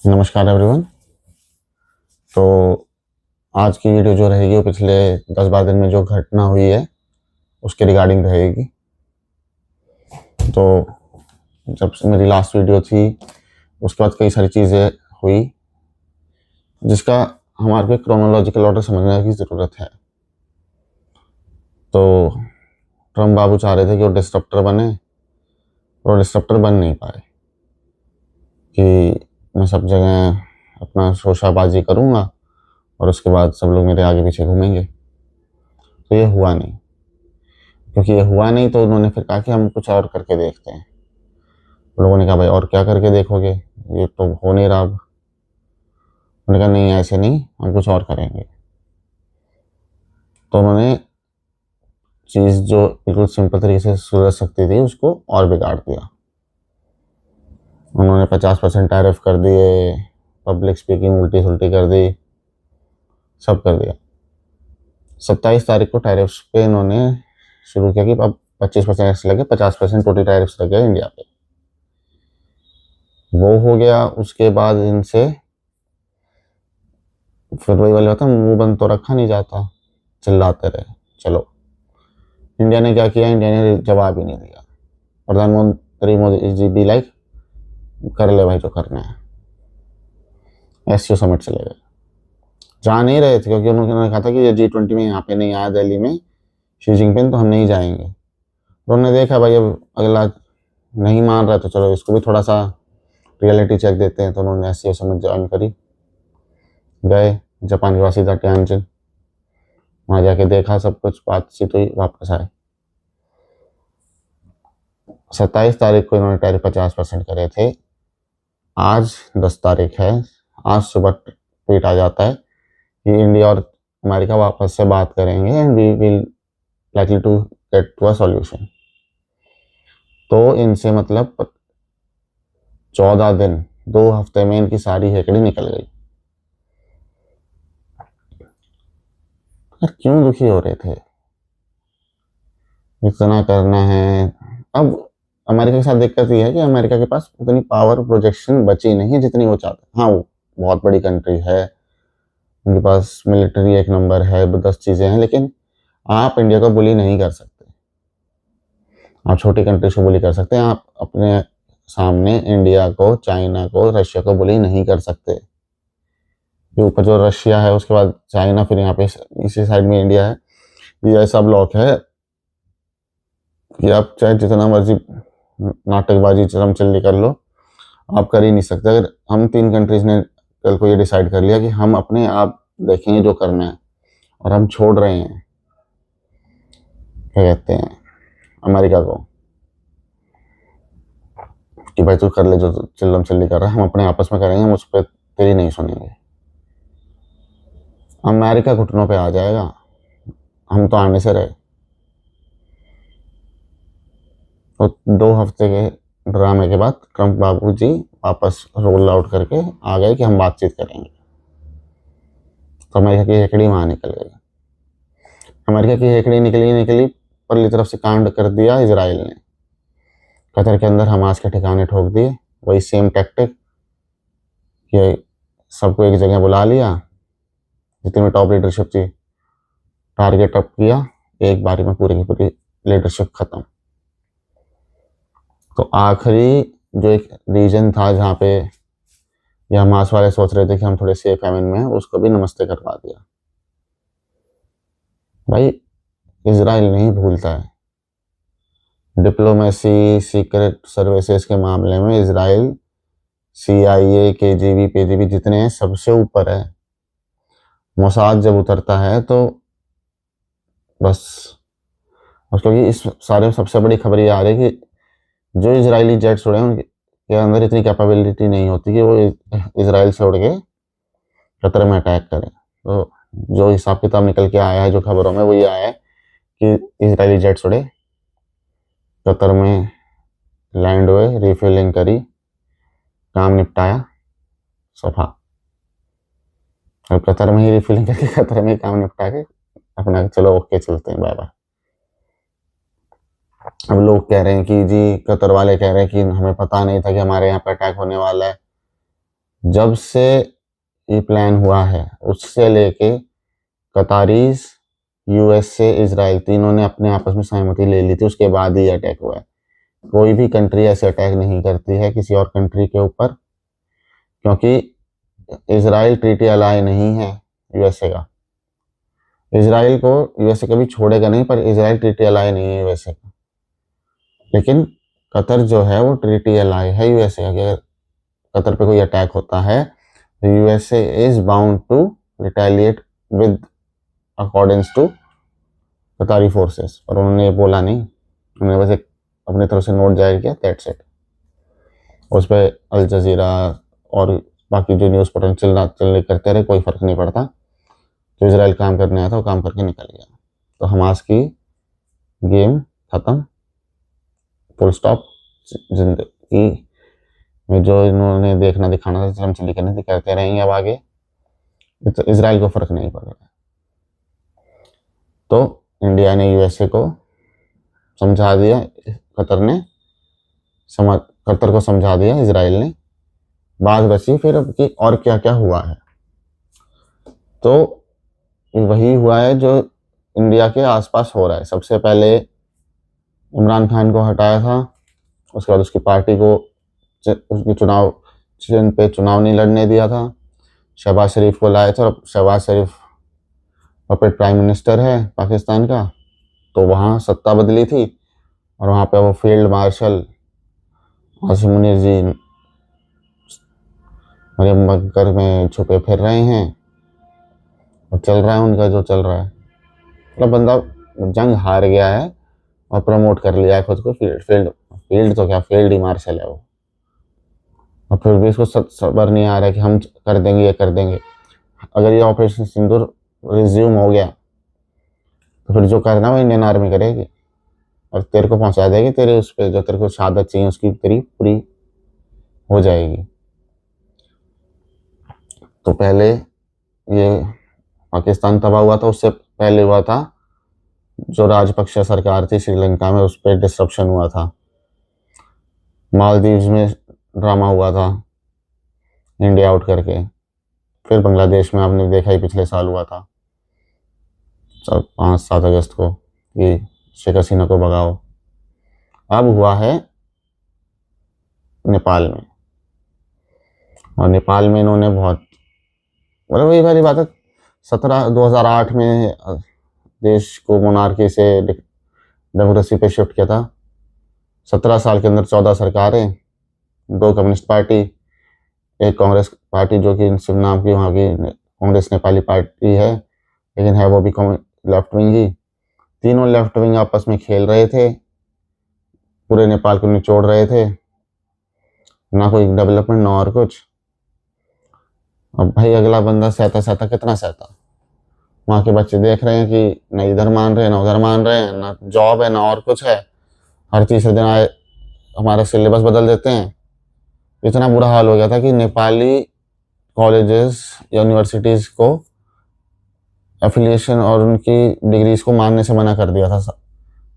नमस्कार एवरीवन। तो आज की वीडियो जो रहेगी वो पिछले 10-12 दिन में जो घटना हुई है उसके रिगार्डिंग रहेगी। तो जब से मेरी लास्ट वीडियो थी उसके बाद कई सारी चीज़ें हुई जिसका हमारे को क्रोनोलॉजिकल ऑर्डर समझने की ज़रूरत है। तो ट्रम्प बाबू चाह रहे थे कि वो डिस्रप्टर बने और डिस्रप्टर बन नहीं पाए कि मैं सब जगह अपना शोशाबाजी करूँगा और उसके बाद सब लोग मेरे आगे पीछे घूमेंगे। तो ये हुआ नहीं। क्योंकि ये हुआ नहीं तो उन्होंने फिर कहा कि हम कुछ और करके देखते हैं। लोगों ने कहा भाई और क्या करके देखोगे, ये तो हो नहीं रहा। अब उन्होंने कहा नहीं ऐसे नहीं, हम कुछ और करेंगे। तो उन्होंने चीज़ जो बिल्कुल सिंपल तरीके से सुलझ सकती थी उसको और बिगाड़ दिया। उन्होंने 50% टैरिफ कर दिए, पब्लिक स्पीकिंग उल्टी सुल्टी कर दी, सब कर दिया। 27 तारीख को टैरिफ्स पे इन्होंने शुरू किया कि अब 25% से लगे 50% टोटल टैरिफ्स लग गए इंडिया पे। वो हो गया। उसके बाद इनसे फिर वही वाली बात है, मुंह बंद तो रखा नहीं जाता, चिल्लाते रहे। चलो इंडिया ने क्या किया, इंडिया ने जवाब ही नहीं दिया। प्रधानमंत्री मोदी जी भी लाइक कर ले भाई जो करना है। एससीओ समिट चले गए, जा नहीं रहे थे क्योंकि उन्होंने कहा था कि ये G20 में यहाँ पे नहीं आया दिल्ली में शी जिनपिंग तो हम नहीं जाएंगे। तो उन्होंने देखा भाई अब अगला नहीं मान रहा तो चलो इसको भी थोड़ा सा रियलिटी चेक देते हैं। तो उन्होंने एससीओ समिट ज्वाइन करी, गए जापान के पास सीधा टियानजिन, वहाँ जाके देखा सब कुछ, बातचीत हुई, वापस आए। 27 तारीख को इन्होंने टैरिफ 50% करे थे। आज 10 तारीख है, आज सुबह ट्वीट आ जाता है कि इंडिया और अमेरिका वापस से बात करेंगे and we will likely to get to a solution. तो इनसे मतलब 14 दिन, 2 हफ्ते में इनकी सारी हेकड़ी निकल गई। क्यों दुखी हो रहे थे, इतना करना है। अब अमेरिका के साथ दिक्कत ये है कि अमेरिका के पास उतनी पावर प्रोजेक्शन बची नहीं है जितनी वो चाहते। हाँ वो बहुत बड़ी कंट्री है, उनके पास मिलिट्री एक नंबर है, 10 चीज़ें हैं, लेकिन आप इंडिया को बुली नहीं कर सकते। आप छोटी कंट्रीज को बुली कर सकते हैं, आप अपने सामने इंडिया को, चाइना को, रशिया को बुली नहीं कर सकते। ये ऊपर जो रशिया है उसके बाद चाइना, फिर यहाँ पे इसी साइड में इंडिया है। ये ऐसा ब्लॉक है कि आप चाहे जितना मर्जी नाटकबाजी चरमचल्ली कर लो, आप कर ही नहीं सकते। अगर हम 3 कंट्रीज ने कल को ये डिसाइड कर लिया कि हम अपने आप देखेंगे जो करना है और हम छोड़ रहे हैं क्या कहते हैं अमेरिका को कि भाई तू कर ले जो चिल्लम चिल्ली कर रहा है, हम अपने आपस में करेंगे, हम उस पर तेरी नहीं सुनेंगे। अमेरिका घुटनों पे आ जाएगा, हम तो आने से रहे। तो 2 हफ्ते के ड्रामे के बाद ट्रम्प बाबू जी वापस रोल आउट करके आ गए कि हम बातचीत करेंगे। तो अमेरिका की हेकड़ी वहां निकल गई। अमेरिका की हेकड़ी निकली परली तरफ से कांड कर दिया इजराइल ने। कतर के अंदर हमास के ठिकाने ठोक दिए। वही सेम टैक्टिक कि सबको एक जगह बुला लिया, जितनी टॉप लीडरशिप थी टारगेट अप किया, एक बारी में पूरी की पूरी लीडरशिप खत्म। तो आखिरी जो एक रीजन था जहाँ पे ये हमास वाले सोच रहे थे कि हम थोड़े सेफ हेवन में हैं, उसको भी नमस्ते करवा दिया। भाई इजराइल नहीं भूलता है, डिप्लोमेसी सीक्रेट सर्विसेज के मामले में इजराइल CIA KGB PGB जितने हैं सबसे ऊपर है। मोसाद जब उतरता है तो बस। क्योंकि इस सारे में सबसे बड़ी खबर ये आ रही है कि जो इजरायली जेट्स उड़े हैं उनके अंदर इतनी कैपेबिलिटी नहीं होती कि वो इजराइल से उड़ के कतर में अटैक करें। तो जो हिसाब किताब निकल के आया है जो खबरों में वो ये आया है कि इजरायली जेट्स उड़े, कतर में लैंड हुए, रिफ्यूलिंग करी, काम निपटाया, सफा। अब कतर में ही रिफ्यूलिंग करके कतर में ही काम निपटा के अपना चलो ओके चलते हैं, बाय बाय। अब लोग कह रहे हैं कि जी कतर वाले कह रहे हैं कि हमें पता नहीं था कि हमारे यहाँ पे अटैक होने वाला है। जब से ये प्लान हुआ है उससे लेके कतारीज, यूएसए, इजराइल तीनों ने अपने आपस में सहमति ले ली थी, उसके बाद ही अटैक हुआ है। कोई भी कंट्री ऐसे अटैक नहीं करती है किसी और कंट्री के ऊपर, क्योंकि इजराइल ट्रीटी अलाय नहीं है यूएसए का। इजराइल को यूएसए कभी छोड़ेगा नहीं, पर इजराइल ट्रीटी अलाय नहीं है यूएसए का। लेकिन कतर जो है वो ट्रीटी अलाय है यूएसए का। अगर कतर पे कोई अटैक होता है तो USA is bound to retaliate with accordings to Qatari forces. पर उन्होंने ये बोला नहीं, उन्होंने बस एक अपनी तरफ से नोट जारी किया, दैट्स इट। उस पर अल जजीरा और बाकी जो न्यूज़ पोर्टल चलने करते रहे, कोई फ़र्क नहीं पड़ता। जो इसराइल काम करने आया था वो काम करके निकल गया। तो हमास की गेम ख़त्म, फुल स्टॉप। जिंदगी में जो इन्होंने देखना दिखाना था, चमचली करनी थी, करते रहेंगे अब आगे। तो इसराइल को फ़र्क नहीं पड़ रहा। तो इंडिया ने यूएसए को समझा दिया, कतर को समझा दिया इसराइल ने। बात बची फिर अब कि और क्या क्या हुआ है। तो वही हुआ है जो इंडिया के आसपास हो रहा है। सबसे पहले इमरान खान को हटाया था, उसके बाद उसकी पार्टी को उसकी चिन्ह पे चुनाव नहीं लड़ने दिया था। शहबाज शरीफ को लाए थे, और शहबाज शरीफ पपेट प्राइम मिनिस्टर है पाकिस्तान का। तो वहाँ सत्ता बदली थी, और वहाँ पे वो फील्ड मार्शल आसिम मुनीर जी मरियम बंकर में छुपे फिर रहे हैं, और चल रहा है उनका जो चल रहा है। मतलब बंदा जंग हार गया है और प्रमोट कर लिया है खुद को फील्ड तो क्या, फील्ड ही मार्शल है वो। और फिर भी इसको सब्र नहीं आ रहा है कि हम कर देंगे, ये कर देंगे। अगर ये ऑपरेशन सिंदूर रिज्यूम हो गया तो फिर जो करना वो इंडियन आर्मी करेगी, और तेरे को पहुंचा देगी तेरे उस पर जो तेरे को शहादत चाहिए उसकी तेरी पूरी हो जाएगी। तो पहले ये पाकिस्तान तबाह हुआ था, उससे पहले हुआ था जो राजपक्षे सरकार थी श्रीलंका में, उस पर डिस्ट्रप्शन हुआ था। मालदीव्स में ड्रामा हुआ था इंडिया आउट करके। फिर बांग्लादेश में आपने देखा ही पिछले साल हुआ था 5-7 अगस्त को कि शेख हसीना को भगाओ। अब हुआ है नेपाल में, और नेपाल में इन्होंने बहुत, मतलब वही वाली बात है, 2008 में देश को मोनार्की से डेमोक्रेसी पे शिफ्ट किया था। 17 साल के अंदर 14 सरकारें, 2 कम्युनिस्ट पार्टी, एक कांग्रेस पार्टी जो कि शिव नाम की वहाँ की कांग्रेस नेपाली पार्टी है, लेकिन है वो भी लेफ्ट विंग ही। तीनों लेफ्ट विंग आपस में खेल रहे थे, पूरे नेपाल को निचोड़ रहे थे, ना कोई डेवलपमेंट ना और कुछ। अब भाई अगला बंदा सहता सहता कितना सहता। वहाँ के बच्चे देख रहे हैं कि ना इधर मान रहे हैं ना उधर मान रहे हैं, ना जॉब है ना और कुछ है। हर तीसरे दिन आए हमारा सिलेबस बदल देते हैं। इतना बुरा हाल हो गया था कि नेपाली कॉलेजेस यूनिवर्सिटीज़ को एफिलिएशन और उनकी डिग्रीज को मानने से मना कर दिया था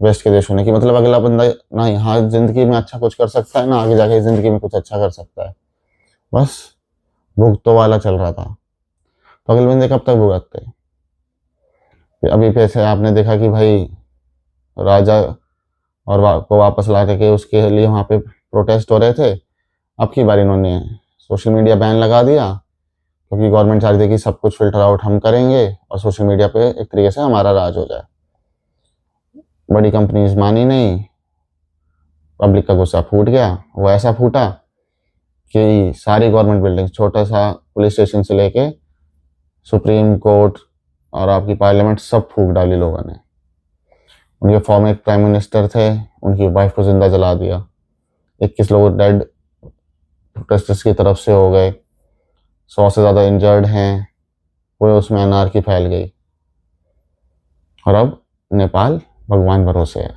वेस्ट के देशों ने, कि मतलब अगला बंदा ना यहाँ ज़िंदगी में अच्छा कुछ कर सकता है ना आगे जाके ज़िंदगी में कुछ अच्छा कर सकता है। बस भुगतो वाला चल रहा था। तो अगले बंदे कब तक भुगतते। अभी पैसे आपने देखा कि भाई राजा और को वापस ला के उसके लिए वहाँ पे प्रोटेस्ट हो रहे थे। अब की बार इन्होंने सोशल मीडिया बैन लगा दिया, क्योंकि गवर्नमेंट चाह रही थी कि सब कुछ फिल्टर आउट हम करेंगे और सोशल मीडिया पे एक तरीके से हमारा राज हो जाए। बड़ी कंपनीज मानी नहीं, पब्लिक का गुस्सा फूट गया। वो ऐसा फूटा कि सारी गवर्नमेंट बिल्डिंग, छोटा सा पुलिस स्टेशन से लेके सुप्रीम कोर्ट और आपकी पार्लियामेंट, सब फूक डाली लोगों ने। उनके फॉर्मर प्राइम मिनिस्टर थे, उनकी वाइफ को जिंदा जला दिया। 21 लोग डेड प्रोटेस्टर्स की तरफ से हो गए, 100 से ज़्यादा इंजर्ड हैं। पूरे उसमें अनार्की फैल गई, और अब नेपाल भगवान भरोसे है।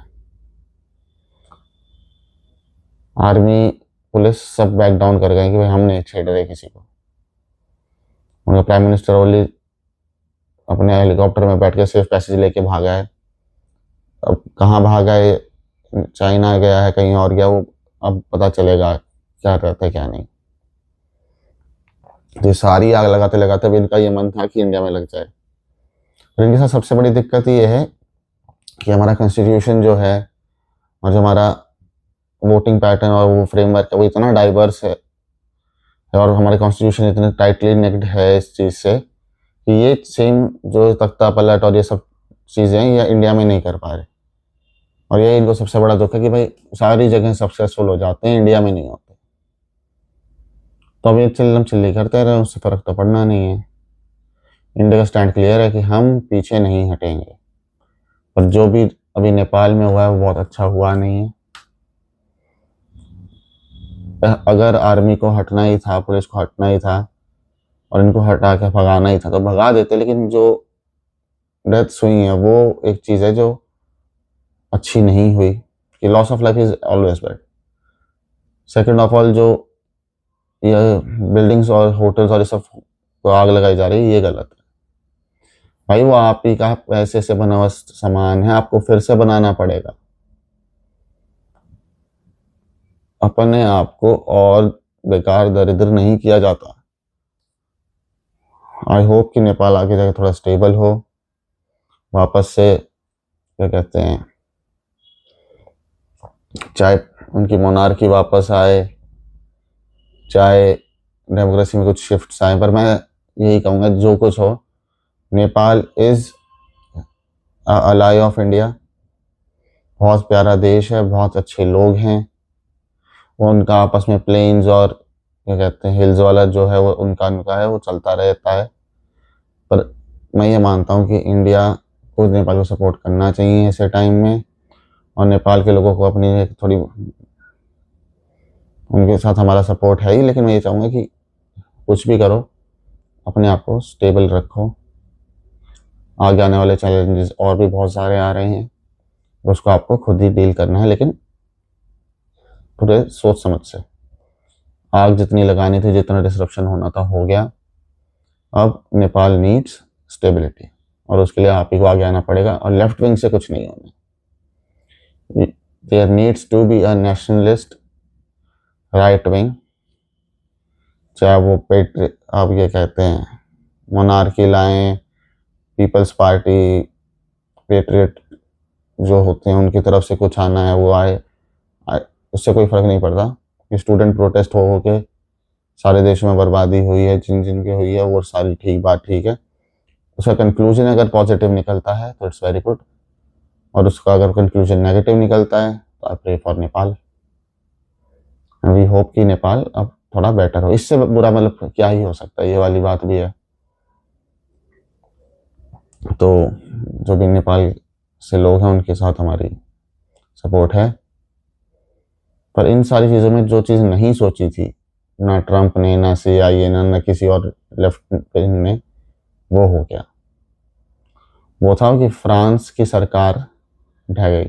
आर्मी पुलिस सब बैक डाउन कर गए कि भाई हम नहीं छेड़ रहे किसी को। उनका प्राइम मिनिस्टर ओनली अपने हेलीकॉप्टर में बैठ के सेफ पैसेज लेके भागा है। अब कहाँ भागा है, चाइना गया है कहीं और गया, वो अब पता चलेगा क्या करता है क्या नहीं। तो ये सारी आग लगाते लगाते भी इनका ये मन था कि इंडिया में लग जाए। और इनके साथ सबसे बड़ी दिक्कत ये है कि हमारा कॉन्स्टिट्यूशन जो है और जो हमारा वोटिंग पैटर्न और वो फ्रेमवर्क है वो इतना डाइवर्स है और हमारे कॉन्स्टिट्यूशन इतने टाइटली नेक्ड है इस चीज़ से कि ये सेम जो तख्ता पलट और ये सब चीज़ें हैं ये इंडिया में नहीं कर पा रहे। और ये इनको सबसे बड़ा दुख है कि भाई सारी जगह सक्सेसफुल हो जाते हैं, इंडिया में नहीं होते। तो अब ये चिल्लम चिल्ली करते रहे, उससे फ़र्क तो पड़ना नहीं है। इंडिया का स्टैंड क्लियर है कि हम पीछे नहीं हटेंगे। पर जो भी अभी नेपाल में हुआ है वो बहुत अच्छा हुआ नहीं है। अगर आर्मी को हटना ही था, पुलिस को हटना ही था और इनको हटा के भगाना ही था तो भगा देते, लेकिन जो डेथ्स हुई हैं वो एक चीज़ है जो अच्छी नहीं हुई कि loss of life is always bad. Second of all जो ये बिल्डिंग्स और होटल्स और ये सब को आग लगाई जा रही है ये गलत है। भाई वो आप ही का पैसे से बना हुआ सामान है, आपको फिर से बनाना पड़ेगा। अपने आप को और बेकार दरिद्र नहीं किया जाता। आई होप कि नेपाल आगे जाके थोड़ा स्टेबल हो, वापस से क्या कहते हैं, चाहे उनकी मोनार्की वापस आए, चाहे डेमोक्रेसी में कुछ शिफ्ट्स आए, पर मैं यही कहूँगा जो कुछ हो, Nepal is ally of India. बहुत प्यारा देश है, बहुत अच्छे लोग हैं। वो उनका आपस में प्लेन्स और क्या कहते हैं हिल्स वाला जो है वो उनका उनका है, वो चलता रहता है। पर मैं ये मानता हूँ कि इंडिया को नेपाल को सपोर्ट करना चाहिए ऐसे टाइम में, और नेपाल के लोगों को अपनी एक थोड़ी उनके साथ हमारा सपोर्ट है ही, लेकिन मैं ये चाहूँगा कि कुछ भी करो अपने आप को स्टेबल रखो। आगे आने वाले चैलेंजेस और भी बहुत सारे आ रहे हैं, उसको आपको खुद ही डील करना है, लेकिन पूरे सोच समझ से। आग जितनी लगानी थी, जितना डिसरप्शन होना था हो गया। अब नेपाल नीड्स स्टेबिलिटी और उसके लिए आप ही को आगे आना पड़ेगा और लेफ्ट विंग से कुछ नहीं होना। There needs to be a nationalist right wing, चाहे वो पेट आप ये कहते हैं मोनार्की लाएं, पीपल्स पार्टी, पेट्रियट जो होते हैं उनकी तरफ से कुछ आना है वो आए, उससे कोई फ़र्क नहीं पड़ता कि स्टूडेंट प्रोटेस्ट हो के सारे देश में बर्बादी हुई है, जिन जिन की हुई है वो सारी ठीक बात ठीक है। उसका कंक्लूजन अगर पॉजिटिव निकलता है तो इट्स वेरी गुड, और उसका अगर कंक्लूजन नेगेटिव निकलता है तो I pray for Nepal. We hope कि नेपाल अब थोड़ा बेटर हो। इससे बुरा मतलब क्या ही हो सकता है, ये वाली बात भी है। तो जो भी नेपाल से लोग हैं उनके साथ हमारी सपोर्ट है। पर इन सारी चीज़ों में जो चीज़ नहीं सोची थी, ना ट्रंप ने, ना CIA ने, ना किसी और लेफ्ट विंग ने, वो हो गया। वो था कि फ्रांस की सरकार ढह गई,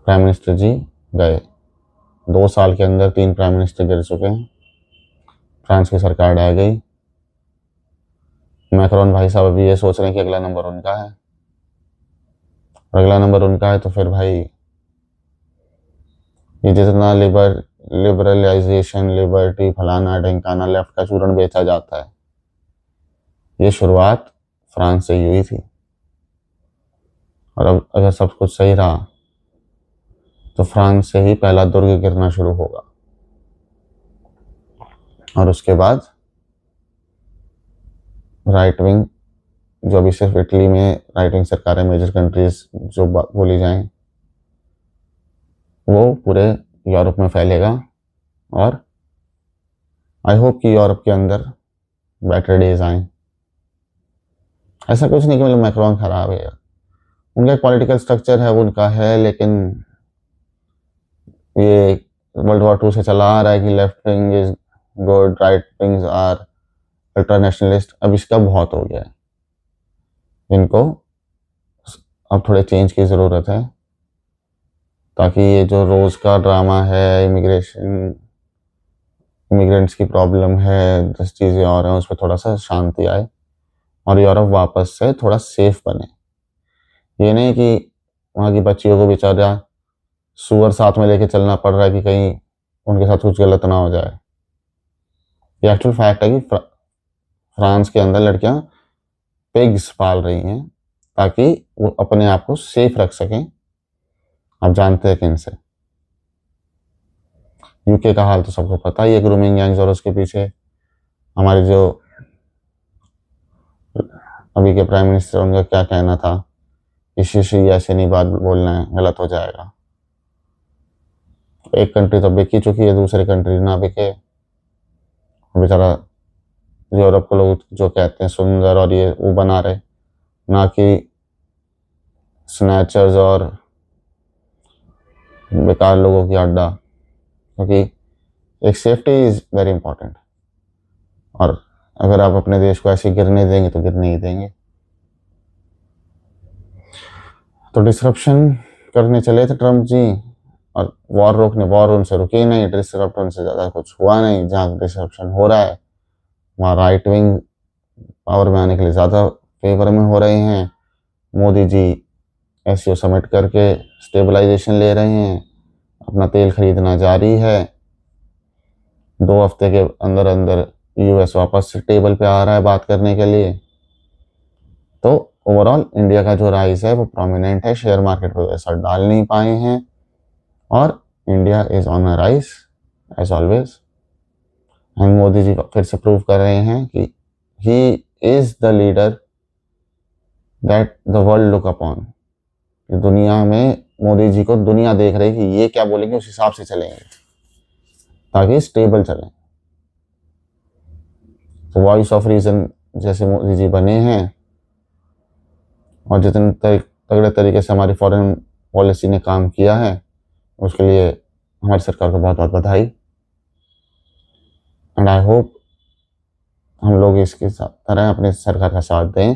प्राइम मिनिस्टर जी गए। 2 साल के अंदर 3 प्राइम मिनिस्टर गिर चुके हैं, फ्रांस की सरकार ढह गई। मैक्रोन भाई साहब अभी ये सोच रहे हैं कि अगला नंबर उनका है, और अगला नंबर उनका है तो फिर भाई ये जितना लिबरलाइजेशन, लिबर्टी, फलाना ढिमकाना, लेफ्ट का चूर्ण बेचा जाता है, ये शुरुआत फ्रांस से ही हुई थी। और अब अगर सब कुछ सही रहा तो फ्रांस से ही पहला दुर्ग गिरना शुरू होगा, और उसके बाद राइट विंग, जो अभी सिर्फ इटली में राइट विंग सरकारें मेजर कंट्रीज जो बोली जाएं, वो पूरे यूरोप में फैलेगा। और आई होप कि यूरोप के अंदर बेटर डेज आए। ऐसा कुछ नहीं कि मतलब मैक्रोन खराब है, उनका एक पॉलिटिकल स्ट्रक्चर है, वो उनका है, लेकिन ये वर्ल्ड वॉर 2 से चला आ रहा है कि left wing is good, right wings are ultra nationalist. अब इसका बहुत हो गया है, इनको अब थोड़े चेंज की ज़रूरत है, ताकि ये जो रोज़ का ड्रामा है, इमिग्रेंट्स की प्रॉब्लम है, 10 चीज़ें और हैं, उस पर थोड़ा सा शांति आए और यूरोप वापस से थोड़ा सेफ बने। ये नहीं कि वहाँ की बच्चियों को बेचारा सुअर साथ में लेके चलना पड़ रहा है कि कहीं उनके साथ कुछ गलत ना हो जाए। ये एक्चुअल फैक्ट है कि फ्रांस के अंदर लड़कियां पिग्स पाल रही हैं ताकि वो अपने आप को सेफ रख सकें। आप जानते हैं कि इनसे यूके का हाल तो सबको पता ही है, ग्रूमिंग गैंग्स, और उसके पीछे हमारे जो अभी के प्राइम मिनिस्टर, उनका क्या कहना था कि शीशी ऐसे नहीं बात बोलना है, गलत हो जाएगा। एक कंट्री तो बिक ही चुकी है, दूसरी कंट्री ना बिके। बेचारा यूरोप को लोग जो कहते हैं सुंदर और ये वो बना रहे, ना कि स्नैचर्स और बेकार लोगों की अड्डा, क्योंकि एक सेफ्टी इज वेरी इंपॉर्टेंट। और अगर आप अपने देश को ऐसे गिरने देंगे तो गिरने ही देंगे। तो डिसरप्शन करने चले थे ट्रम्प जी, और वॉर उनसे रुकी नहीं, डिसरप्ट उनसे ज़्यादा कुछ हुआ नहीं। जहाँ डिसरप्शन हो रहा है वहाँ राइट विंग पावर में आने के लिए ज़्यादा फेवर में हो रहे हैं। मोदी जी एससीओ समिट करके स्टेबलाइजेशन ले रहे हैं, अपना तेल खरीदना जारी है। 2 हफ्ते के अंदर अंदर यूएस वापस से टेबल पे आ रहा है बात करने के लिए। तो ओवरऑल इंडिया का जो राइज है वो प्रोमिनेंट है, शेयर मार्केट पर असर डाल नहीं पाए हैं, और India is on a rise as always. And Modi ji फिर से प्रूव कर रहे हैं कि he is the leader that the world look upon. दुनिया में मोदी जी को दुनिया देख रही है कि ये क्या बोलेंगे उस हिसाब से चलेंगे ताकि स्टेबल चलें। तो वॉइस ऑफ रीजन जैसे मोदी जी बने हैं, और जितने तगड़े तरीके से हमारी फॉरेन पॉलिसी ने काम किया है उसके लिए हमारी सरकार को बहुत बहुत बधाई। एंड आई होप हम लोग इसके तरह अपने सरकार का साथ दें,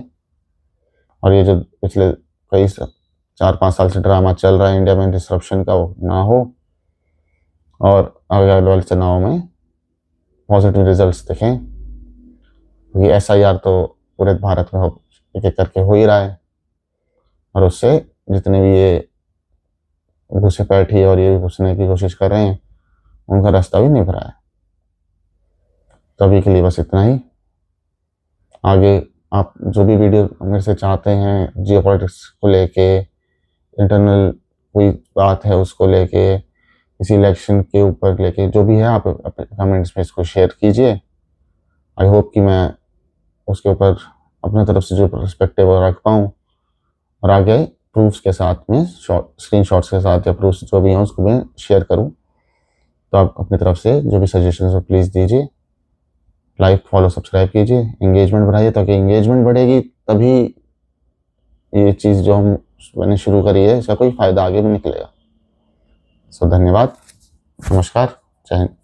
और ये जो पिछले कई 4-5 साल से ड्रामा चल रहा है इंडिया में डिसरप्शन का, वो ना हो, और आगे वाले चुनाव में पॉजिटिव रिजल्ट्स दिखें। क्योंकि SIR तो पूरे भारत में एक एक करके हो ही रहा है, और उससे जितने भी ये घुसे बैठी और ये घुसने की कोशिश कर रहे हैं उनका रास्ता भी निभ रहा है। तो अभी के लिए बस इतना ही। आगे आप जो भी वीडियो मेरे से चाहते हैं जियोपॉलिटिक्स को लेके, इंटरनल कोई बात है उसको लेके, इसी इलेक्शन के ऊपर लेके, जो भी है आप अपने कमेंट्स में इसको शेयर कीजिए। आई होप कि मैं उसके ऊपर अपने तरफ से जो पर्सपेक्टिव रख पाऊँ, और आगे प्रूफ्स के साथ में स्क्रीनशॉट्स के साथ या प्रूफ्स जो भी हैं उसको मैं शेयर करूँ। तो आप अपनी तरफ से जो भी सजेशंस हो प्लीज़ दीजिए। लाइक, फॉलो, सब्सक्राइब कीजिए, एंगेजमेंट बढ़ाइए, ताकि एंगेजमेंट बढ़ेगी तभी ये चीज़ जो मैंने शुरू करी है इसका कोई फ़ायदा आगे भी निकलेगा। सो धन्यवाद, नमस्कार, जय हिंद।